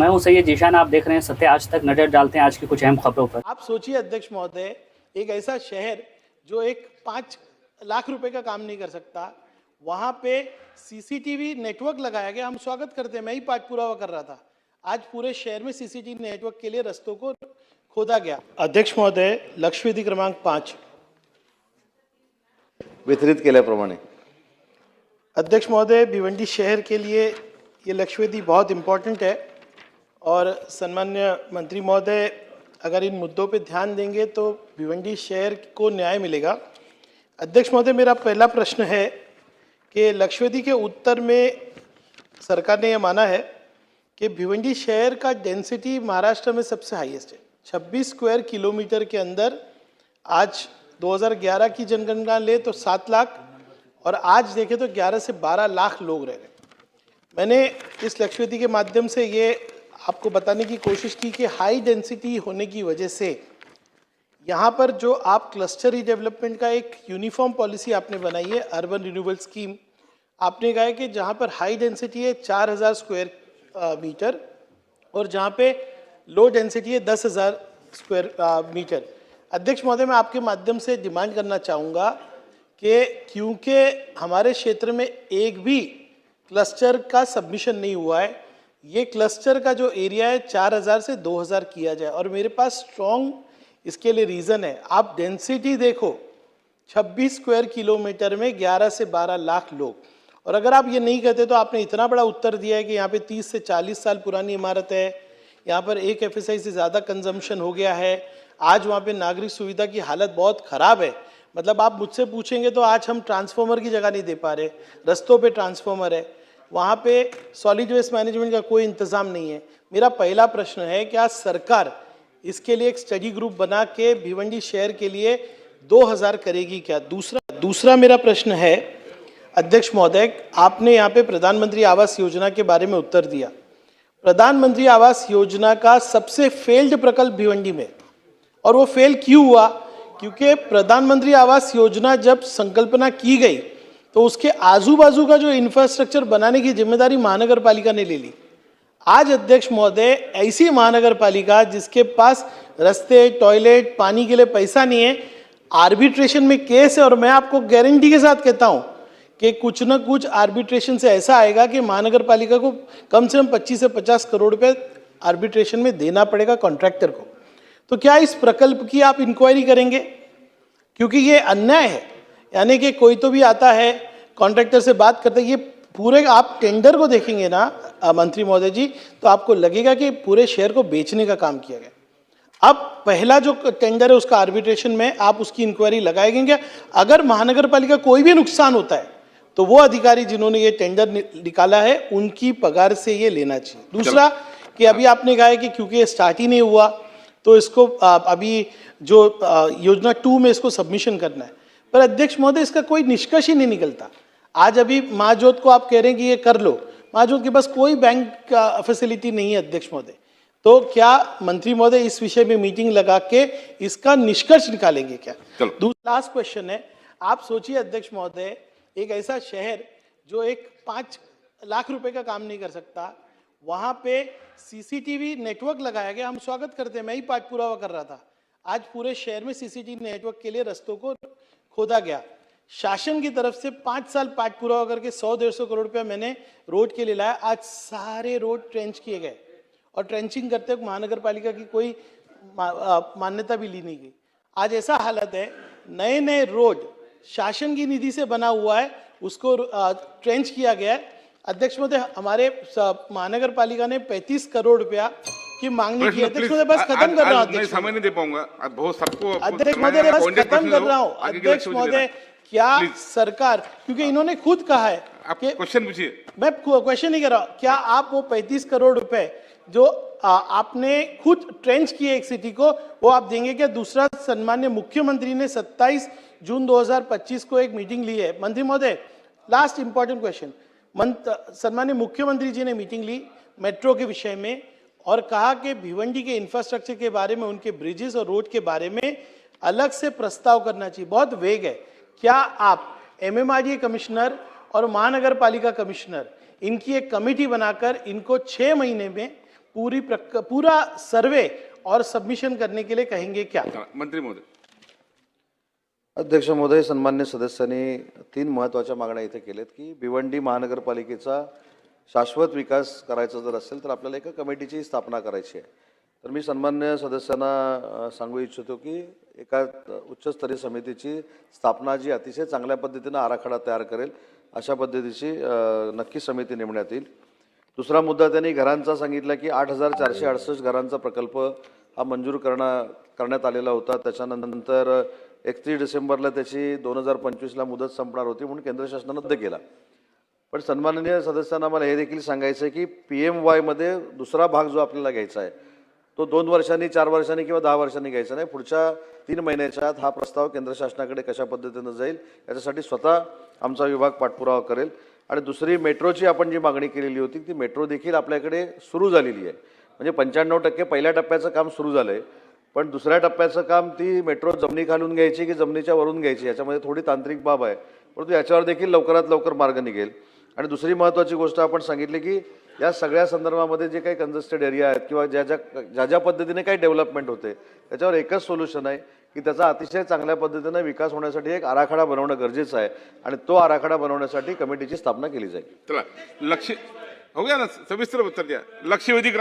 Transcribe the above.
मैं हूं सैयद जीशान, आप देख रहे हैं सत्य आज तक। नजर डालते हैं आज की कुछ अहम खबरों पर। आप सोचिए अध्यक्ष महोदय, एक ऐसा शहर जो एक 5 लाख रुपए का काम नहीं कर सकता, वहां पे सीसीटीवी नेटवर्क लगाया गया। हम स्वागत करते हैं, मैं ही पाठ पुरावा कर रहा था। आज पूरे शहर में सीसीटीवी नेटवर्क के लिए रस्तों को खोदा गया। अध्यक्ष महोदय, लक्षवेधी क्रमांक 5 वितरित केल्याप्रमाणे अध्यक्ष महोदय, भिवंडी शहर के लिए ये लक्षवेधी बहुत इम्पोर्टेंट है और सन्मान्य मंत्री महोदय अगर इन मुद्दों पे ध्यान देंगे तो भिवंडी शहर को न्याय मिलेगा। अध्यक्ष महोदय, मेरा पहला प्रश्न है कि लक्षवेधी के उत्तर में सरकार ने यह माना है कि भिवंडी शहर का डेंसिटी महाराष्ट्र में सबसे हाईएस्ट है। 26 स्क्वायर किलोमीटर के अंदर आज 2011 की जनगणना ले तो 7 लाख और आज देखें तो 11 से 12 लाख लोग रह रहे हैं। मैंने इस लक्षवेधी के माध्यम से ये आपको बताने की कोशिश की कि हाई डेंसिटी होने की वजह से यहाँ पर जो आप क्लस्टर रीडेवलपमेंट का एक यूनिफॉर्म पॉलिसी आपने बनाई है, अर्बन रिन्यूअल स्कीम, आपने कहा है कि जहाँ पर हाई डेंसिटी है 4000 स्क्वायर मीटर और जहाँ पे लो डेंसिटी है 10,000 स्क्वायर मीटर। अध्यक्ष महोदय, मैं आपके माध्यम से डिमांड करना चाहूँगा कि क्योंकि हमारे क्षेत्र में एक भी क्लस्टर का सबमिशन नहीं हुआ है, ये क्लस्टर का जो एरिया है 4000 से 2000 किया जाए। और मेरे पास स्ट्रॉन्ग इसके लिए रीज़न है। आप डेंसिटी देखो, 26 स्क्वायर किलोमीटर में 11 से 12 लाख लोग। और अगर आप ये नहीं कहते तो आपने इतना बड़ा उत्तर दिया है कि यहाँ पे 30 से 40 साल पुरानी इमारत है, यहाँ पर 1 FSI से ज़्यादा कंजम्पशन हो गया है, आज वहाँ पे नागरिक सुविधा की हालत बहुत ख़राब है। मतलब आप मुझसे पूछेंगे तो आज हम ट्रांसफार्मर की जगह नहीं दे पा रहे, रस्तों पे ट्रांसफार्मर है, वहाँ पे सॉलिड वेस्ट मैनेजमेंट का कोई इंतज़ाम नहीं है। मेरा पहला प्रश्न है, क्या सरकार इसके लिए एक स्टडी ग्रुप बना के भिवंडी शहर के लिए 2000 करेगी क्या? दूसरा मेरा प्रश्न है अध्यक्ष महोदय, आपने यहाँ पे प्रधानमंत्री आवास योजना के बारे में उत्तर दिया। प्रधानमंत्री आवास योजना का सबसे फेल्ड प्रकल्प भिवंडी में, और वो फेल क्यों हुआ? क्योंकि प्रधानमंत्री आवास योजना जब संकल्पना की गई तो उसके आजू बाजू का जो इंफ्रास्ट्रक्चर बनाने की जिम्मेदारी महानगर पालिका ने ले ली। आज अध्यक्ष महोदय, ऐसी महानगर पालिका जिसके पास रास्ते, टॉयलेट, पानी के लिए पैसा नहीं है, आर्बिट्रेशन में केस है। और मैं आपको गारंटी के साथ कहता हूं कि कुछ न कुछ आर्बिट्रेशन से ऐसा आएगा कि महानगर पालिका को कम से कम 25 से 50 करोड़ रुपए आर्बिट्रेशन में देना पड़ेगा कॉन्ट्रैक्टर को। तो क्या इस प्रकल्प की आप इंक्वायरी करेंगे? क्योंकि ये अन्याय है, यानी कि कोई तो भी आता है कॉन्ट्रैक्टर से बात करता है, ये पूरे आप टेंडर को देखेंगे ना मंत्री महोदय जी, तो आपको लगेगा कि पूरे शहर को बेचने का काम किया गया। अब पहला जो टेंडर है उसका आर्बिट्रेशन में आप उसकी इंक्वायरी लगाएंगे। अगर महानगर पालिका कोई भी नुकसान होता है तो वो अधिकारी जिन्होंने ये टेंडर निकाला है उनकी पगार से ये लेना चाहिए। दूसरा कि अभी आपने कहा है कि क्योंकि ये स्टार्ट ही नहीं हुआ तो इसको अभी जो योजना 2 में इसको सबमिशन करना है, पर अध्यक्ष महोदय इसका कोई निष्कर्ष ही नहीं निकलता। आज अभी महाजोत को आप कह रहे हैं कि ये कर लो, महाजोत के पास कोई बैंक का फैसिलिटी नहीं है अध्यक्ष महोदय। तो क्या मंत्री महोदय इस विषय में मीटिंग लगा के इसका निष्कर्ष निकालेंगे क्या? दूसरा लास्ट क्वेश्चन है, आप सोचिए अध्यक्ष महोदय, एक ऐसा शहर जो एक 5 लाख रुपए का काम नहीं कर सकता, वहां पे सीसीटीवी नेटवर्क लगाया गया। हम स्वागत करते हैं, मैं ही पाठ पुरावा कर रहा था। आज पूरे शहर में सीसीटीवी नेटवर्क के लिए रस्तों को खोदा गया। शासन की तरफ से 5 साल पाठ पुरावा करके 100-150 करोड़ रुपया मैंने रोड के लिए लाया। आज सारे रोड ट्रेंच किए गए और ट्रेंचिंग करते वक्त महानगर पालिका की कोई मान्यता भी ली नहीं गई। आज ऐसा हालत है, नए नए रोड शासन की निधि से बना हुआ है, उसको ट्रेंच किया गया है। अध्यक्ष महोदय, हमारे महानगर पालिका ने 35 करोड़ रुपया की मांगनी की। अध्यक्ष महोदय, बस खत्म कर रहा हूँ। समय नहीं दे पाऊंगा, बहुत सबको। अध्यक्ष महोदय, बस खत्म कर रहा हूँ। अध्यक्ष महोदय, क्या सरकार, क्योंकि इन्होंने खुद कहा है, आप क्वेश्चन पूछिए। मैं क्वेश्चन नहीं कर रहा, क्या आप वो 35 करोड़ रुपए जो आपने खुद ट्रेंच किए एक सिटी को, वो आप देंगे क्या? दूसरा, सम्मान्य मुख्यमंत्री ने 27 जून 2025 को एक मीटिंग ली है। मंत्री महोदय, लास्ट इंपॉर्टेंट क्वेश्चन, सम्मान्य मुख्यमंत्री जी ने मीटिंग ली मेट्रो के विषय में और कहा कि भिवंडी के इंफ्रास्ट्रक्चर के बारे में, उनके ब्रिजेस और रोड के बारे में अलग से प्रस्ताव करना चाहिए। बहुत वेग है। क्या आप MMRDA कमिश्नर और महानगर पालिका कमिश्नर, इनकी एक कमेटी बनाकर इनको 6 महीने में पूरा सर्वे और सबमिशन करने के लिए कहेंगे क्या? चला, मंत्री महोदय. अध्यक्ष महोदय, सन्मान्य सदस्यांनी 3 महत्त्वाच्या मागण्या इथे केल्यात की भिवंडी महानगरपालिकेचा शाश्वत विकास करायचा जर असेल तर आपल्याला एका कमिटीची स्थापना करायची आहे. तर मी सन्मान्य सदस्यांना सांगू इच्छितो की एका उच्चस्तरीय समितीची स्थापना जी अतिशय चांगल्या पद्धतीनं आराखडा तयार करेल अशा पद्धतीची नक्की समिती नेमण्यात येईल. दुसरा मुद्दा त्यांनी घरांचा सांगितला की 8,468 घरांचा प्रकल्प हा मंजूर करण्यात आलेला होता. त्याच्यानंतर 31 डिसेंबरला त्याची 2025ला मुदत संपणार होती म्हणून केंद्र शासनानं रद्द केला. पण सन्माननीय सदस्यांना मला हे देखील सांगायचं आहे की PMYमध्ये दुसरा भाग जो आपल्याला घ्यायचा आहे तो 2 वर्षांनी, 4 वर्षांनी किंवा 10 वर्षांनी घ्यायचा नाही. पुढच्या 3 महिन्याच्या आत हा प्रस्ताव केंद्र शासनाकडे कशा पद्धतीनं जाईल याच्यासाठी स्वतः आमचा विभाग पाठपुरावा करेल. आणि दुसरी मेट्रोची आपण जी मागणी केलेली होती ती मेट्रो देखील आपल्याकडे सुरू झालेली आहे. म्हणजे 95% पहिल्या टप्प्याचं काम सुरू झालं आहे, पण दुसऱ्या टप्प्याचं काम ती मेट्रो जमिनीखालून घ्यायची की जमिनीच्या वरून घ्यायची याच्यामध्ये थोडी तांत्रिक बाब आहे, परंतु याच्यावर देखील लवकरात लवकर मार्ग निघेल. आणि दुसरी महत्त्वाची गोष्ट आपण सांगितली की या सगळ्या संदर्भामध्ये जे काही कंजेस्टेड एरिया आहेत किंवा ज्या पद्धतीने काही डेव्हलपमेंट होते त्याच्यावर एकच सोल्युशन आहे की त्याचा अतिशय चांगल्या पद्धतीने विकास होण्यासाठी एक आराखडा बनवणं गरजेचं आहे आणि तो आराखडा बनवण्यासाठी कमिटीची स्थापना केली जाईल. चला, लक्ष्य हो गया ना, सविस्तर उत्तर द्या. लक्षवेधी